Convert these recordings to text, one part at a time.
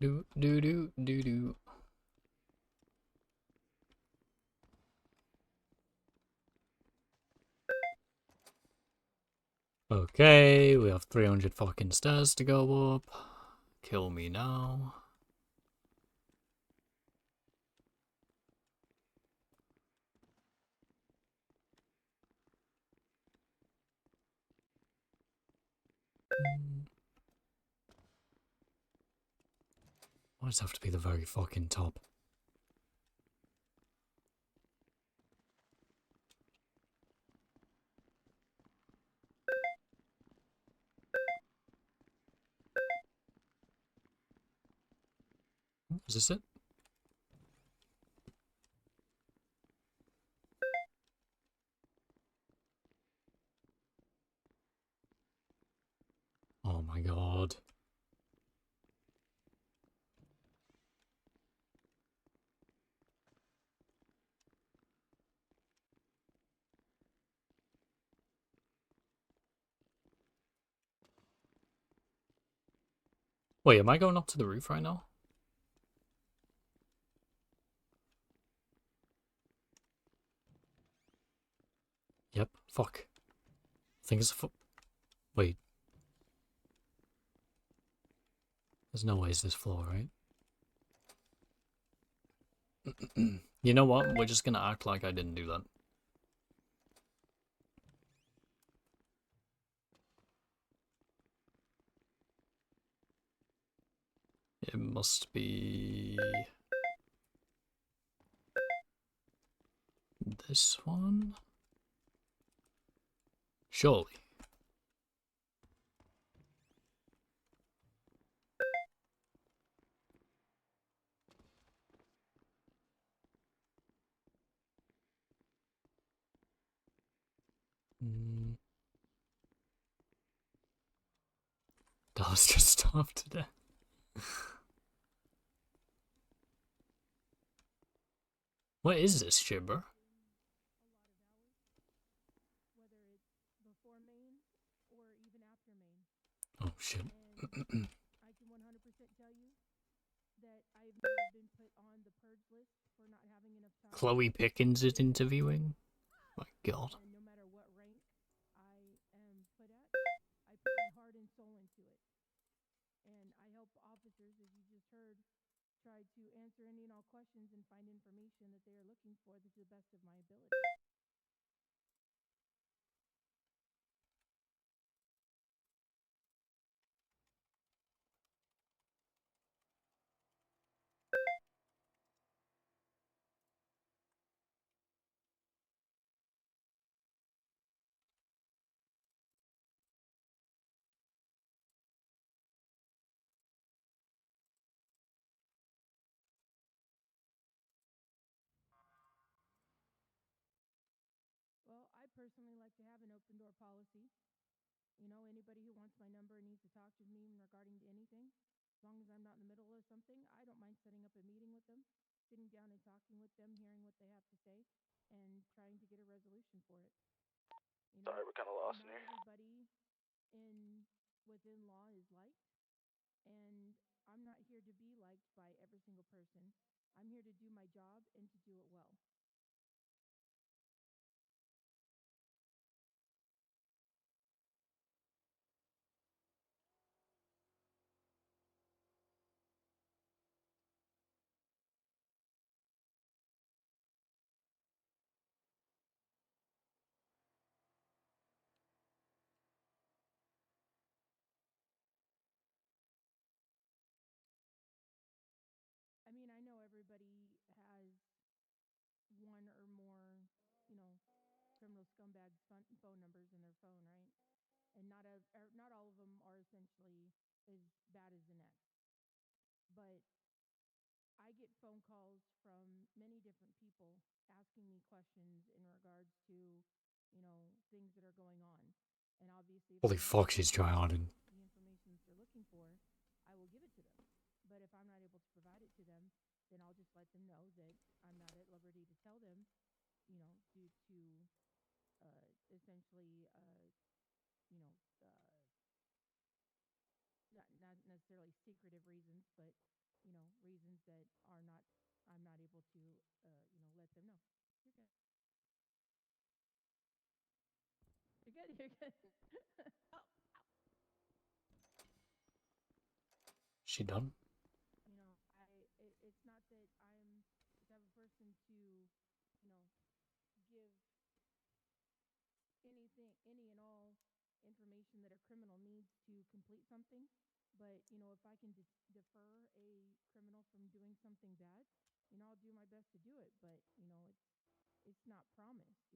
Do do do do do. Okay, we have 300 fucking stairs to go up. Kill me now. Why does it have to be the very fucking top? Is this it? Oh my god. Wait, am I going up to the roof right now? Yep, fuck. I think it's a wait. There's no way it's this floor, right? You know what? We're just gonna act like I didn't do that. It must be this one? Surely. Mm. Dallas just starved to death. What is this shit, bro? Oh shit. Chloe Pickens is interviewing? My god. Sorry, we're kind of lost in here. Holy fuck, she's tryharding. reasons that are not, I'm not able to, let them know. You're good. You're good. You're good. Oh, She done? it's not that I'm the type of person to, give any and all information that a criminal needs to complete something. But, if I can defer a criminal from doing something bad, I'll do my best to do it. But, it's not promised.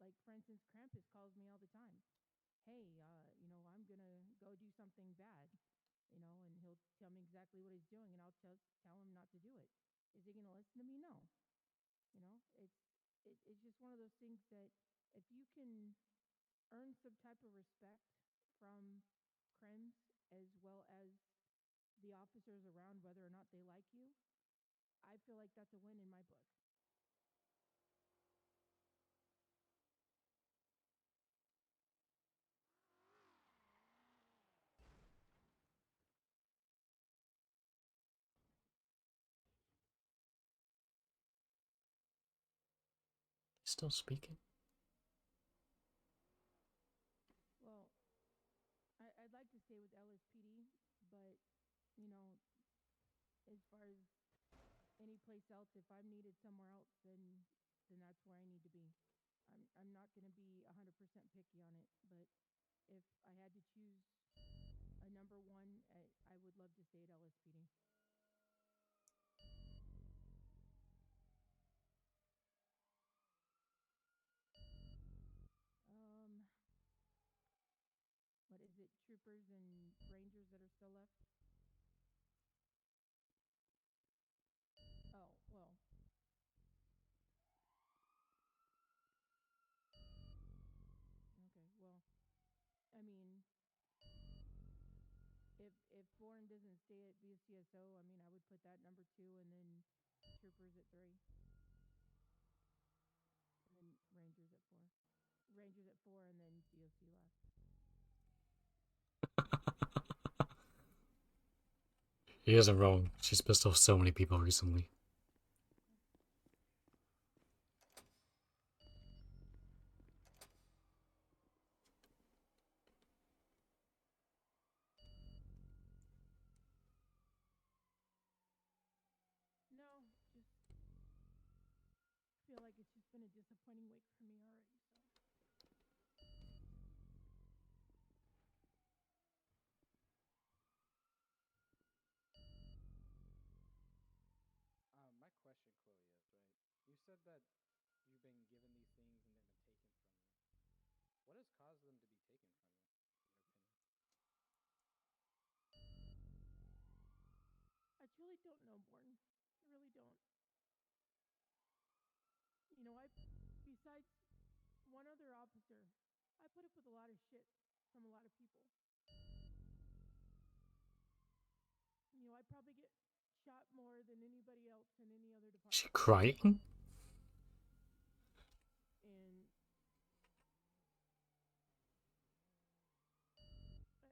Like, for instance, Krampus calls me all the time. Hey, I'm going to go do something bad, and he'll tell me exactly what he's doing, and I'll tell him not to do it. Is he going to listen to me? No. It's just one of those things that if you can earn some type of respect from crims as well as the officers around, whether or not they like you, I feel like that's a win in my book. Still speaking? Well, I'd like to stay with LSPD, but, you know, as far as any place else, if I'm needed somewhere else, then that's where I need to be. I'm not going to be 100% picky on it, but if I had to choose a number one, I would love to stay at LSPD. Um, what is it? Troopers and rangers that are still left? Oh, well. Okay, well, I mean, if foreign doesn't stay at BCSO, I mean, I would put that number two, and then troopers at three, and then rangers at four. Rangers at four, and then DOC last. He isn't wrong. She's pissed off so many people recently. No, just feel like it's just been a disappointing week for me already. So My question, Chloe, is right. You said that you've been given these things and they've been taken from you. What has caused them to be taken from you, in your opinion? I truly don't know, Born. I really don't. I besides one other officer, I put up with a lot of shit from a lot of people. I probably get shot more than anybody else in any other She department. crying? And So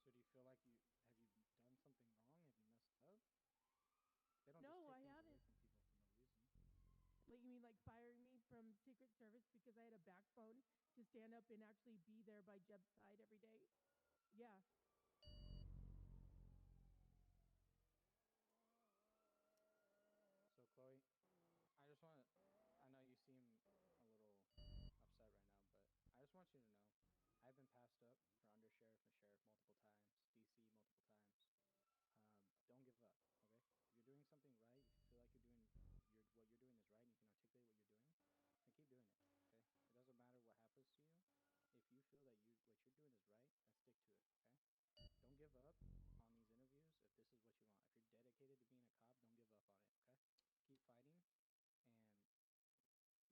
do you feel like you done something wrong? Have you messed up? They don't just no, take I things away haven't. from people for no reason. Like, you mean like firing me from Secret Service because I had a backbone to stand up and actually be there by Jeb's side every day? Yeah. So Chloe, I just want to. I know you seem a little upset right now, but I just want you to know, I've been passed up for undersheriff and sheriff multiple times, DC multiple times. Don't give up, okay? If you're doing something right, if you feel like what you're doing is right, and you can articulate what you're doing, then keep doing it, okay? It doesn't matter what happens to you. If you feel that what you're doing is right, then stick to it, okay? Don't give up on these interviews if this is what you want. If you're dedicated to being a cop, don't give up on it, okay? Keep fighting, and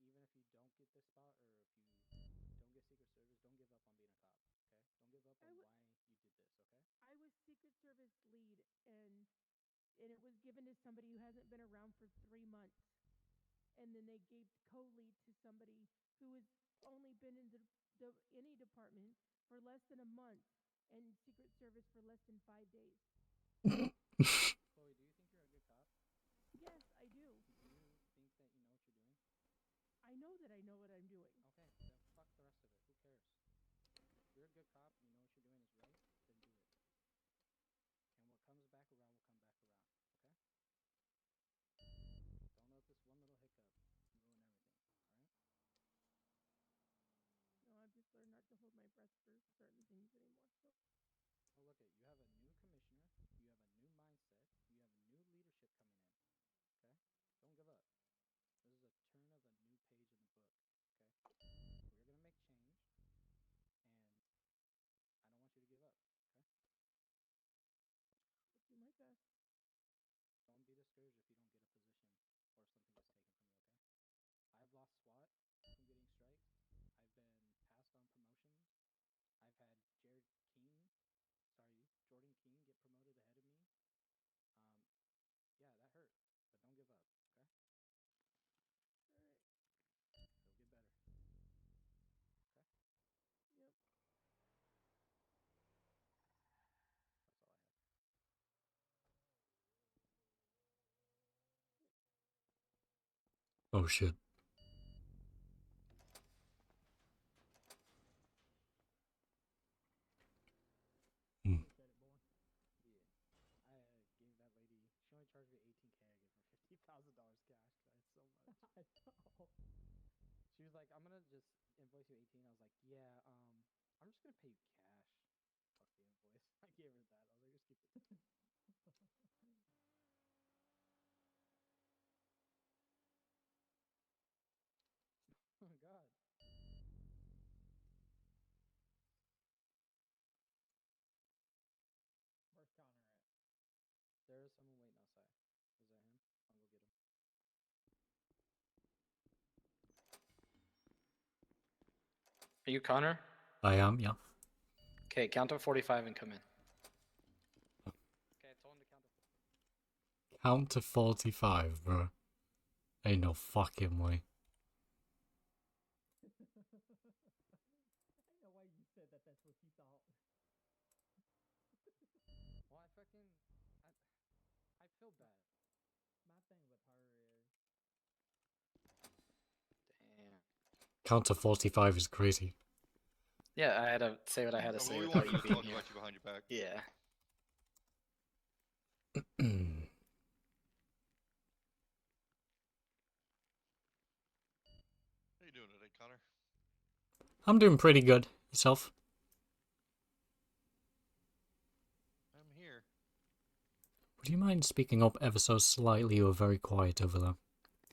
even if you don't get this spot or if you don't get Secret Service, don't give up on being a cop, okay? Don't give up I, on w- why you did this, okay? I was Secret Service lead, and it was given to somebody who hasn't been around for 3 months. And then they gave co-lead to somebody who has only been in any department for less than a month and Secret Service for less than 5 days. Chloe, do you think you're a good cop? Yes, I do. Do you think that you know what you're doing? I know that I know what I'm doing. Okay, then fuck the rest of it. Who cares? If you're a good cop, you know what you're doing is right, then do it. And what comes back around will come back around. Okay? Don't let this one little hiccup ruin everything. Alright? No, I've just learned not to hold my breath for certain things anymore. So Well, look at you have a new commissioner, you have a new mindset, you have new leadership coming in. Okay? Don't give up. This is a turn of a new page in the book. Okay? We're gonna make change, and I don't want you to give up. Okay? I'll do my best. Don't be discouraged if you don't get a position or something gets taken from you. Okay? I've lost SWAT from getting strikes. I've been passed on promotions. I've had Jordan King get promoted ahead of me. Um, yeah, that hurt, but don't give up. Okay? All right. It'll get better. Okay? Yep. That's all I have. Oh shit. Hmm. Said it, boy. Yeah. I gave that lady. She only charged me $18K. I gave her $50,000 cash because I had so much. I know. She was like, "I'm gonna just invoice you 18." I was like, "Yeah, I'm just gonna pay you cash. Fuck the invoice." I gave her that. I was like, "Just keep it." Oh my god. Where's Connor at? There is someone waiting outside. Is that him? I'll go get him. Are you Connor? I am, yeah. Okay, count to 45 and come in. Okay, I told him to count to. Count to 45, bro. Ain't no fucking way. I know why you said that. That's what you thought. Well, I feel bad. My thing with her is Damn. Count to 45 is crazy. Yeah, I had to say what I had to Oh, say we without won't you being talk here. about you behind your back. Yeah. How you doing today, Connor? I'm doing pretty good. Yourself? I'm here. Would you mind speaking up ever so slightly? You're very quiet over there.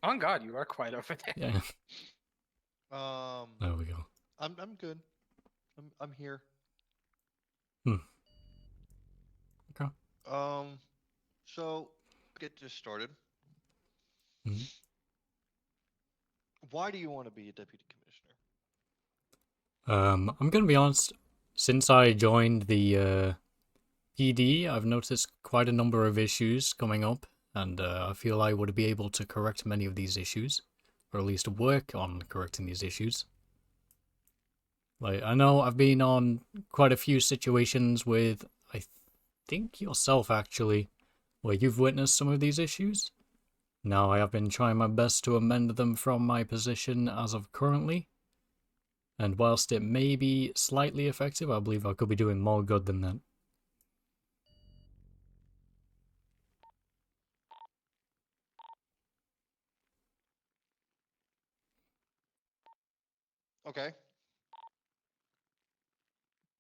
On God, you are quiet over there. Yeah, Um, there we go. I'm good. I'm here. Hmm. Okay. So get this started. Mhm. Why do you want to be a deputy commissioner? I'm gonna be honest. Since I joined the PD, I've noticed quite a number of issues coming up, and I feel I would be able to correct many of these issues, or at least work on correcting these issues. Like, I know I've been on quite a few situations with, I think yourself actually, where you've witnessed some of these issues. Now, I have been trying my best to amend them from my position as of currently, and whilst it may be slightly effective, I believe I could be doing more good than that. Okay.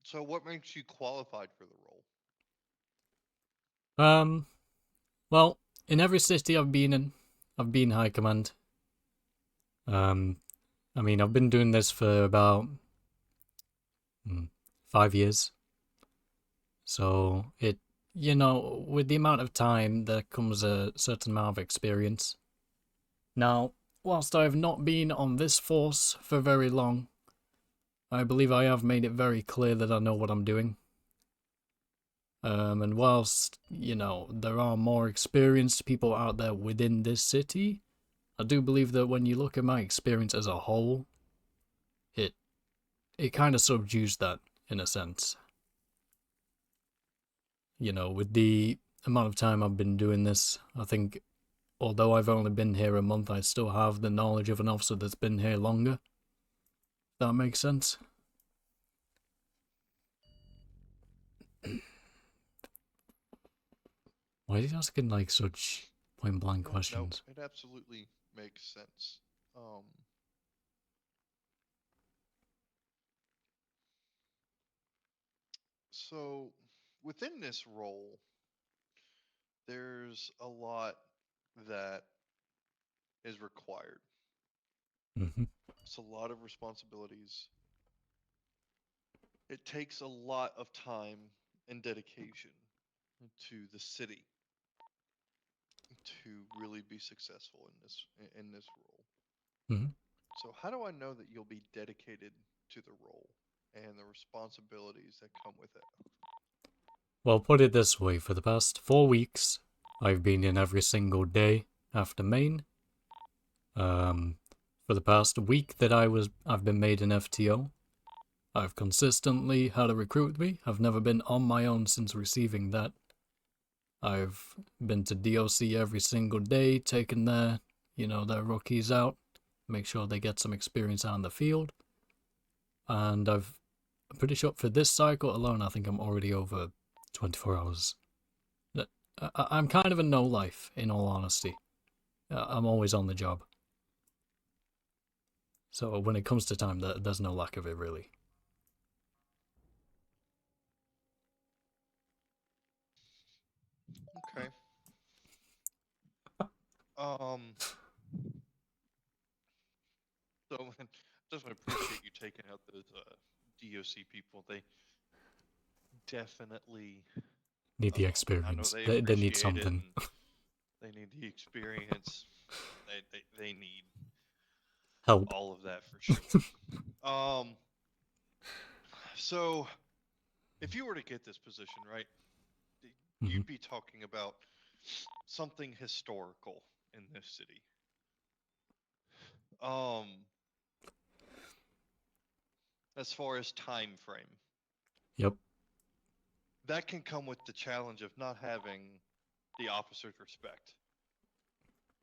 So what makes you qualified for the role? Well, in every city I've been in, I've been high command. I mean, I've been doing this for about 5 years. So with the amount of time, there comes a certain amount of experience. Now, whilst I have not been on this force for very long, I believe I have made it very clear that I know what I'm doing. And whilst, there are more experienced people out there within this city, I do believe that when you look at my experience as a whole, it kind of subdues that in a sense. With the amount of time I've been doing this, I think, although I've only been here a month, I still have the knowledge of an officer that's been here longer. That makes sense. Why are you asking like such point blank No, questions? it absolutely makes sense. So within this role, there's a lot that is required. Mm-hmm. It's a lot of responsibilities. It takes a lot of time and dedication to the city to really be successful in this role. Mm-hmm. So how do I know that you'll be dedicated to the role and the responsibilities that come with it? Well, put it this way, for the past 4 weeks, I've been in every single day after main. For the past week that I've been made an FTO, I've consistently had a recruit me. I've never been on my own since receiving that. I've been to DOC every single day, taking their rookies out, make sure they get some experience out in the field. And I'm pretty sure for this cycle alone, I think I'm already over 24 hours. I'm kind of a no life, in all honesty. I'm always on the job. So when it comes to time, there's no lack of it, really. Okay. Um, so just appreciate you taking out those DOC people. They definitely, Need the I know experience. they They need appreciate it something. and they need the experience. They need Help. all of that for sure. Um, so if you were to get this position, right, Mm-hmm. you'd be talking about something historical in this city. Um, as far as time frame, Yep. that can come with the challenge of not having the officer's respect.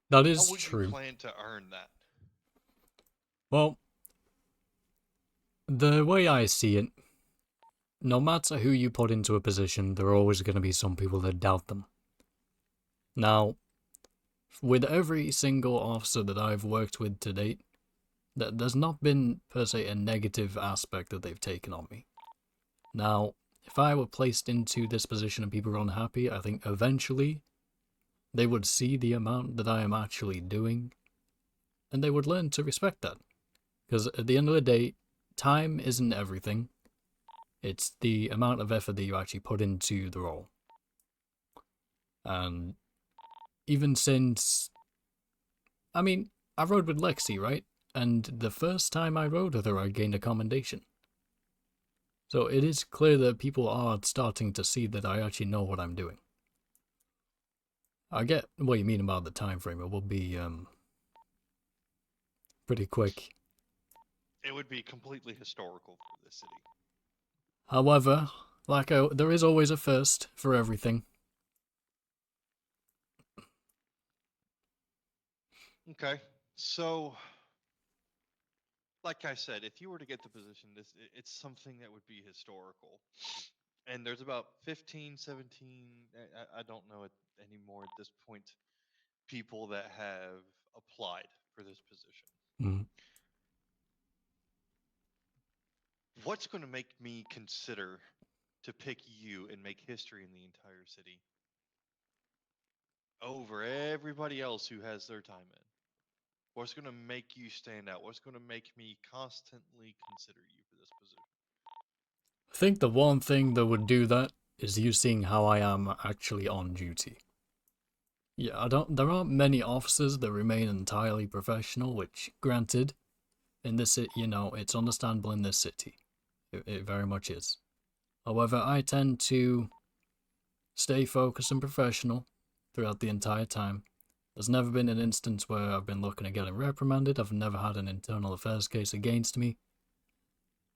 That How is would you true. plan to earn that? Well, the way I see it, no matter who you put into a position, there are always going to be some people that doubt them. Now, with every single officer that I've worked with to date, there's not been, per se, a negative aspect that they've taken on me. Now, if I were placed into this position and people were unhappy, I think eventually they would see the amount that I am actually doing, and they would learn to respect that. Because at the end of the day, time isn't everything. It's the amount of effort that you actually put into the role. And even since, I mean, I rode with Lexi, right? And the first time I rode with her, I gained a commendation. So it is clear that people are starting to see that I actually know what I'm doing. I get what you mean about the time frame. It will be pretty quick. It would be completely historical for the city. However, there is always a first for everything. Okay. So, like I said, if you were to get the position, it's something that would be historical. And there's about 15, 17, I don't know it anymore at this point, people that have applied for this position. Mm. What's going to make me consider to pick you and make history in the entire city over everybody else who has their time in? What's going to make you stand out? What's going to make me constantly consider you for this position? I think the one thing that would do that is you seeing how I am actually on duty. Yeah, there aren't many officers that remain entirely professional, which, granted, in this, it's understandable in this city. It very much is. However, I tend to stay focused and professional throughout the entire time. There's never been an instance where I've been looking at getting reprimanded. I've never had an internal affairs case against me.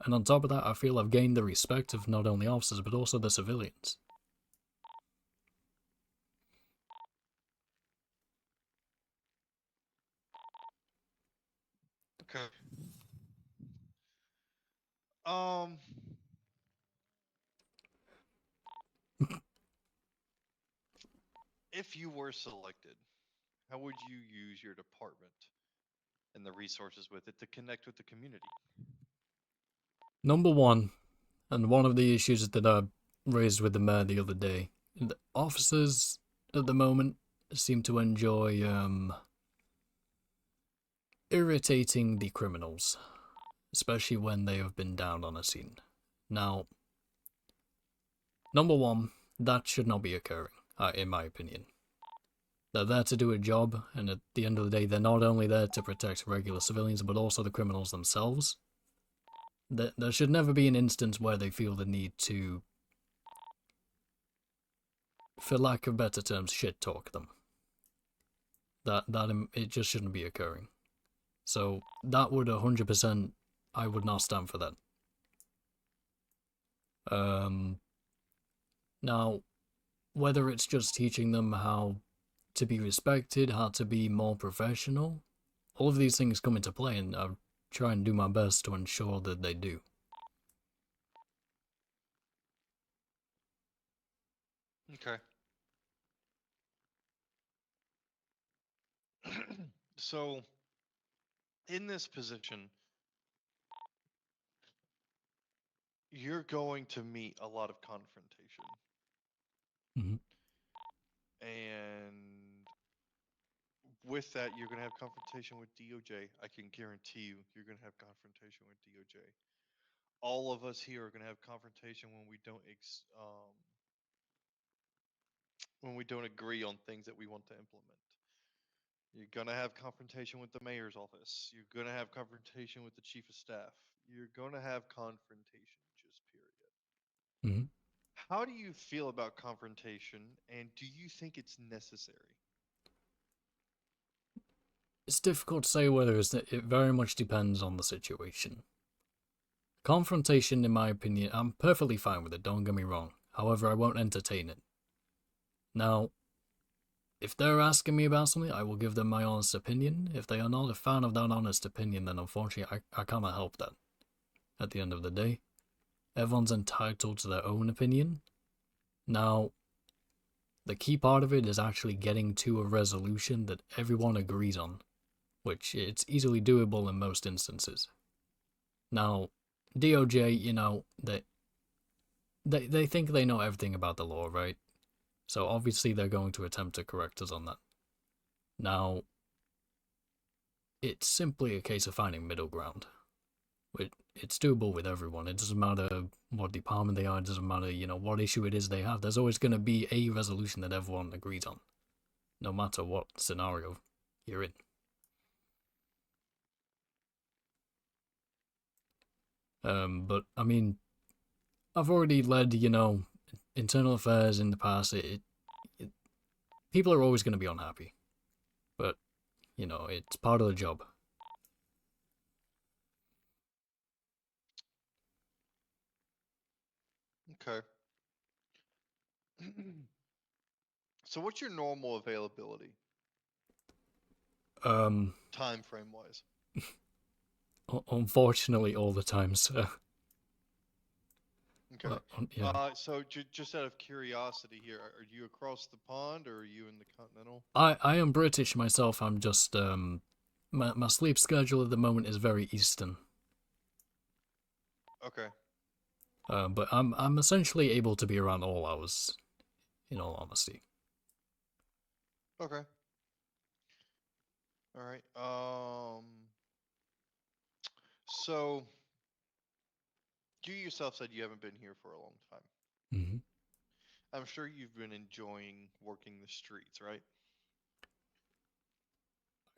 And on top of that, I feel I've gained the respect of not only officers, but also the civilians. Okay. Um, if you were selected, how would you use your department and the resources with it to connect with the community? Number one, and one of the issues that I raised with the mayor the other day, the officers at the moment seem to enjoy irritating the criminals, especially when they have been down on a scene. Now, number one, that should not be occurring, in my opinion. They're there to do a job, and at the end of the day, they're not only there to protect regular civilians, but also the criminals themselves. There should never be an instance where they feel the need to, for lack of better terms, shit talk them. It just shouldn't be occurring. So that would 100%, I would not stand for that. Now, whether it's just teaching them how to be respected, how to be more professional, all of these things come into play, and I try and do my best to ensure that they do. Okay. So, in this position, you're going to meet a lot of confrontation. Mhm. And with that, you're going to have confrontation with DOJ. I can guarantee you're going to have confrontation with DOJ. All of us here are going to have confrontation when we don't agree on things that we want to implement. You're going to have confrontation with the mayor's office. You're going to have confrontation with the chief of staff. You're going to have confrontation, just period. Mhm. How do you feel about confrontation, and do you think it's necessary? It's difficult to say whether it very much depends on the situation. Confrontation, in my opinion, I'm perfectly fine with it, don't get me wrong. However, I won't entertain it. Now, if they're asking me about something, I will give them my honest opinion. If they are not a fan of that honest opinion, then unfortunately I cannot help that. At the end of the day, everyone's entitled to their own opinion. Now, the key part of it is actually getting to a resolution that everyone agrees on, which it's easily doable in most instances. Now, DOJ, they think they know everything about the law, right? So obviously they're going to attempt to correct us on that. Now, it's simply a case of finding middle ground. It's doable with everyone. It doesn't matter what department they are. It doesn't matter, what issue it is they have. There's always going to be a resolution that everyone agrees on, no matter what scenario you're in. But I mean, I've already led, internal affairs in the past. People are always going to be unhappy, but it's part of the job. Okay. So, what's your normal availability, Um, time frame wise? Unfortunately, all the time, sir. Okay. Yeah. So just out of curiosity here, are you across the pond or are you in the continental? I am British myself. I'm just my sleep schedule at the moment is very Eastern. Okay. But I'm essentially able to be around all hours, in all honesty. Okay. All right. So you yourself said you haven't been here for a long time. Mm-hmm. I'm sure you've been enjoying working the streets, right?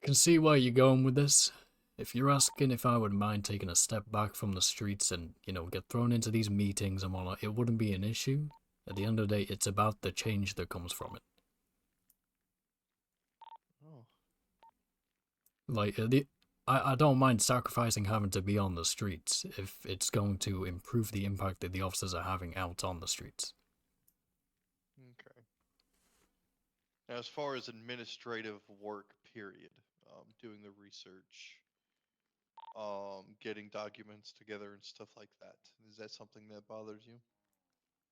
I can see where you're going with this. If you're asking if I would mind taking a step back from the streets and, get thrown into these meetings and whatnot, it wouldn't be an issue. At the end of the day, it's about the change that comes from it. Oh. Like, I don't mind sacrificing having to be on the streets if it's going to improve the impact that the officers are having out on the streets. Okay. Now, as far as administrative work, period, doing the research, getting documents together and stuff like that. Is that something that bothers you?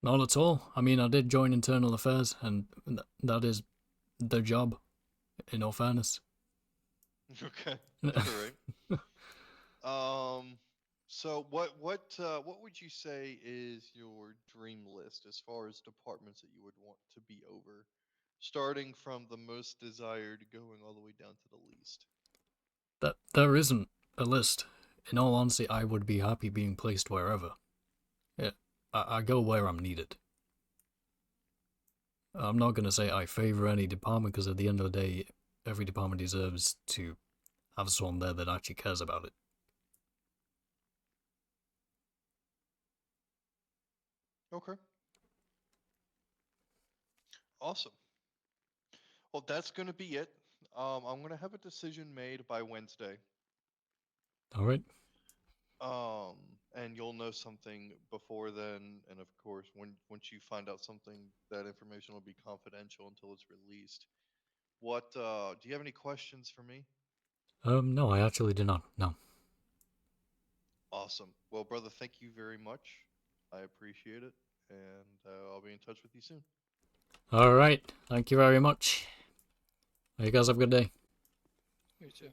Not at all. I mean, I did join internal affairs, and that is their job, in all fairness. Okay, all right. Um, so what would you say is your dream list as far as departments that you would want to be over, starting from the most desired, going all the way down to the least? That there isn't a list. In all honesty, I would be happy being placed wherever. Yeah, I go where I'm needed. I'm not gonna say I favor any department because at the end of the day, every department deserves to have someone there that actually cares about it. Okay, awesome. Well, that's going to be it. I'm going to have a decision made by Wednesday. All right. Um, and you'll know something before then. And of course, once you find out something, that information will be confidential until it's released. What do you have any questions for me? No, I actually do not. No. Awesome. Well, brother, thank you very much. I appreciate it, and I'll be in touch with you soon. All right. Thank you very much. You guys have a good day. You too.